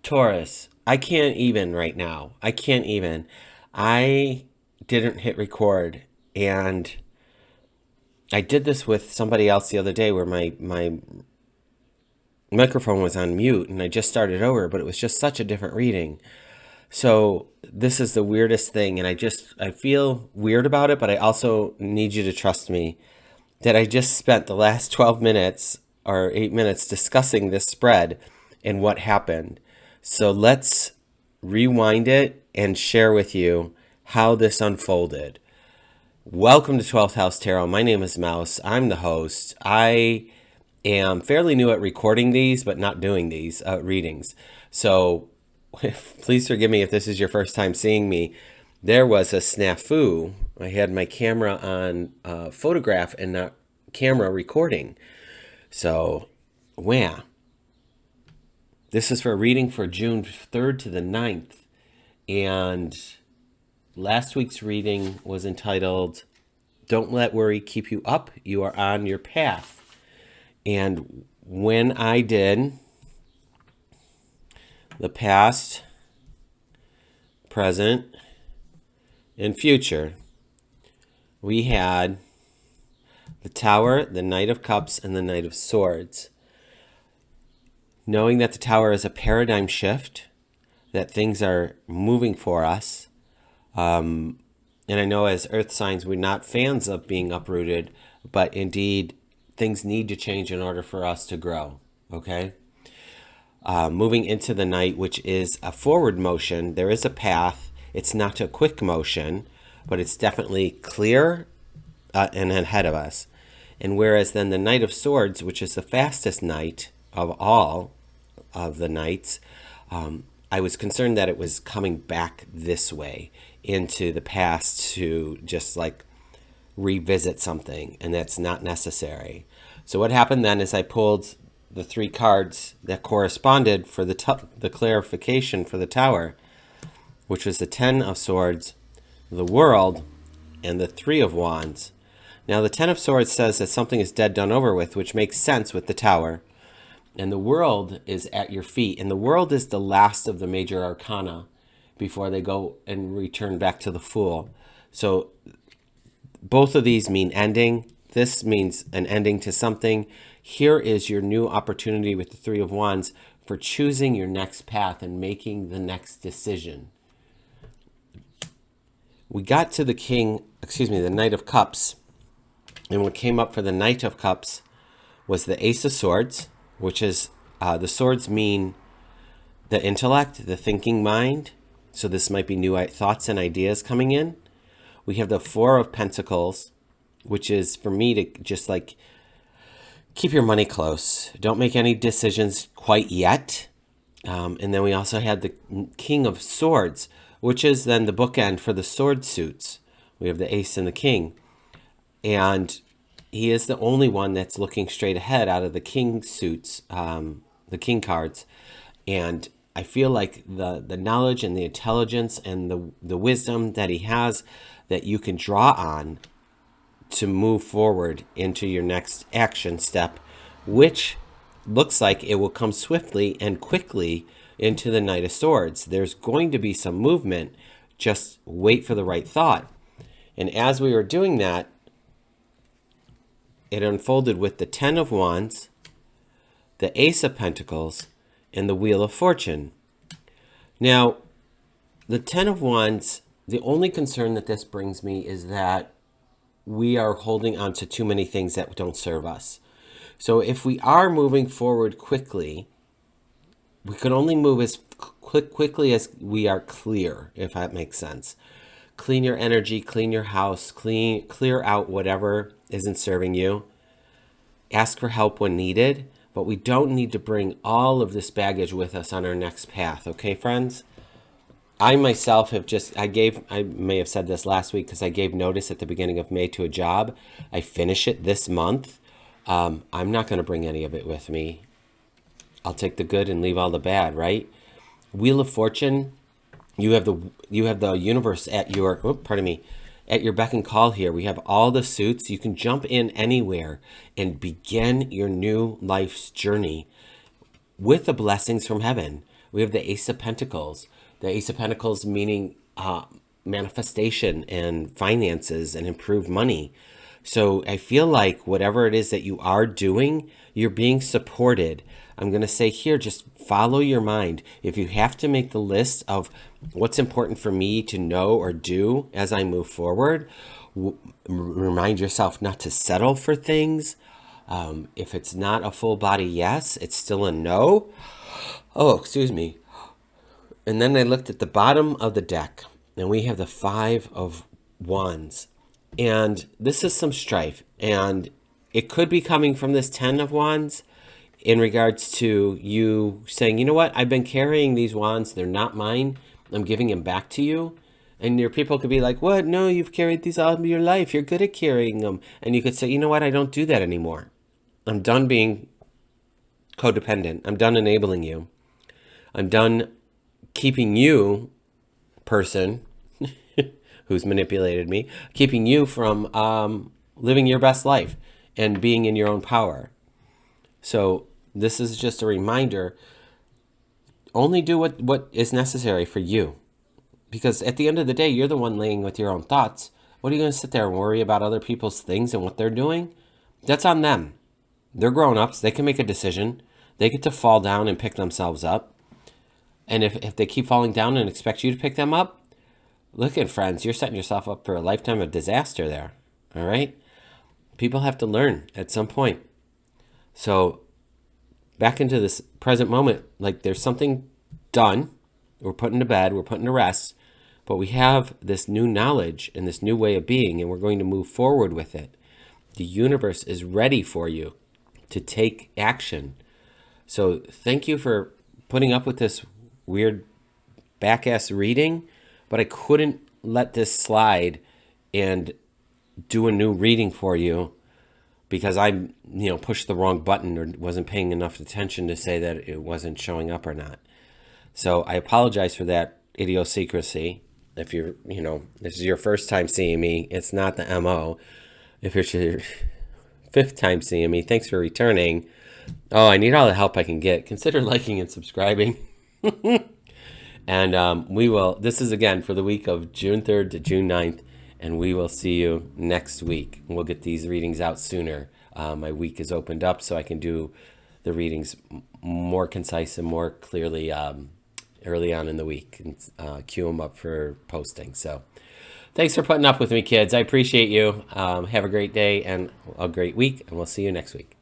Taurus, I can't even right now. I can't even. I didn't hit record, and I did this with somebody else the other day where my microphone was on mute and I just started over, but it was just such a different reading. So this is the weirdest thing, and I feel weird about it, but I also need you to trust me that I just spent the last 12 minutes or 8 minutes discussing this spread and what happened. So let's rewind it and share with you how this unfolded. Welcome to 12th House Tarot. My name is Mouse. I'm the host. I am fairly new at recording these, but not doing these readings. So please forgive me if this is your first time seeing me. There was a snafu. I had my camera on photograph and not camera recording. So, wow. This is for a reading for June 3rd to the 9th. And last week's reading was entitled, Don't Let Worry Keep You Up. You Are on Your Path. And when I did the past, present, and future, we had the Tower, the Knight of Cups, and the Knight of Swords. Knowing that the Tower is a paradigm shift, that things are moving for us. And I know as earth signs, we're not fans of being uprooted, but indeed, things need to change in order for us to grow, okay? Moving into the night, which is a forward motion, there is a path. It's not a quick motion, but it's definitely clear and ahead of us. And whereas then the Knight of Swords, which is the fastest knight of all of the knights, I was concerned that it was coming back this way into the past to just like revisit something, and that's not necessary. So what happened then is I pulled the three cards that corresponded for the clarification for the Tower, which was the Ten of Swords, the World, and the Three of Wands. Now the Ten of Swords says that something is dead, done over with, which makes sense with the Tower. And the World is at your feet. And the World is the last of the major arcana before they go and return back to the Fool. So both of these mean ending. This means an ending to something. Here is your new opportunity with the Three of Wands for choosing your next path and making the next decision. We got to the Knight of Cups. And what came up for the Knight of Cups was the Ace of Swords, which is the swords mean the intellect, the thinking mind. So this might be new thoughts and ideas coming in. We have the Four of Pentacles, which is for me to just like keep your money close. Don't make any decisions quite yet. And then we also had the King of Swords, which is then the bookend for the sword suits. We have the Ace and the King. And he is the only one that's looking straight ahead out of the King suits, the King cards. And I feel like the knowledge and the intelligence and the wisdom that he has that you can draw on to move forward into your next action step, which looks like it will come swiftly and quickly into the Knight of Swords. There's going to be some movement. Just wait for the right thought. And as we were doing that, it unfolded with the Ten of Wands, the Ace of Pentacles, and the Wheel of Fortune. Now, the Ten of Wands, the only concern that this brings me is that we are holding on to too many things that don't serve us. So if we are moving forward quickly, we could only move as quickly as we are clear, if that makes sense. Clean your energy, clean your house, clear out whatever isn't serving you. Ask for help when needed, but we don't need to bring all of this baggage with us on our next path, okay, friends? I myself have I may have said this last week because I gave notice at the beginning of May to a job. I finish it this month. I'm not going to bring any of it with me. I'll take the good and leave all the bad, right? Wheel of Fortune, you have the universe at your at your beck and call here. We have all the suits. You can jump in anywhere and begin your new life's journey with the blessings from heaven. We have the Ace of Pentacles. The Ace of Pentacles meaning manifestation and finances and improved money. So I feel like whatever it is that you are doing, you're being supported. I'm going to say here, just follow your mind. If you have to make the list of what's important for me to know or do as I move forward, remind yourself not to settle for things. If it's not a full body yes, it's still a no. Oh, excuse me. And then I looked at the bottom of the deck, and we have the Five of Wands. And this is some strife. And it could be coming from this Ten of Wands in regards to you saying, you know what, I've been carrying these wands. They're not mine. I'm giving them back to you. And your people could be like, what? No, you've carried these all of your life. You're good at carrying them. And you could say, you know what, I don't do that anymore. I'm done being codependent. I'm done enabling you. I'm done keeping you, person who's manipulated me, keeping you from living your best life and being in your own power. So this is just a reminder, only do what is necessary for you. Because at the end of the day, you're the one laying with your own thoughts. What are you going to sit there and worry about other people's things and what they're doing? That's on them. They're grown-ups. They can make a decision. They get to fall down and pick themselves up. And if they keep falling down and expect you to pick them up, look at, friends, you're setting yourself up for a lifetime of disaster there. All right? People have to learn at some point. So back into this present moment, like there's something done. We're putting to bed. We're putting to rest. But we have this new knowledge and this new way of being, and we're going to move forward with it. The universe is ready for you to take action. So thank you for putting up with this weird back-ass reading, but I couldn't let this slide and do a new reading for you because I, pushed the wrong button or wasn't paying enough attention to say that it wasn't showing up or not. So I apologize for that idiosyncrasy. If you're, this is your first time seeing me, it's not the MO. If it's your fifth time seeing me, thanks for returning. Oh, I need all the help I can get. Consider liking and subscribing. And this is again for the week of June 3rd to June 9th, and we will see you next week. We'll get these readings out sooner. My week is opened up so I can do the readings more concise and more clearly early on in the week and queue them up for posting. So thanks for putting up with me, kids. I appreciate you. Have a great day and a great week, and we'll see you next week.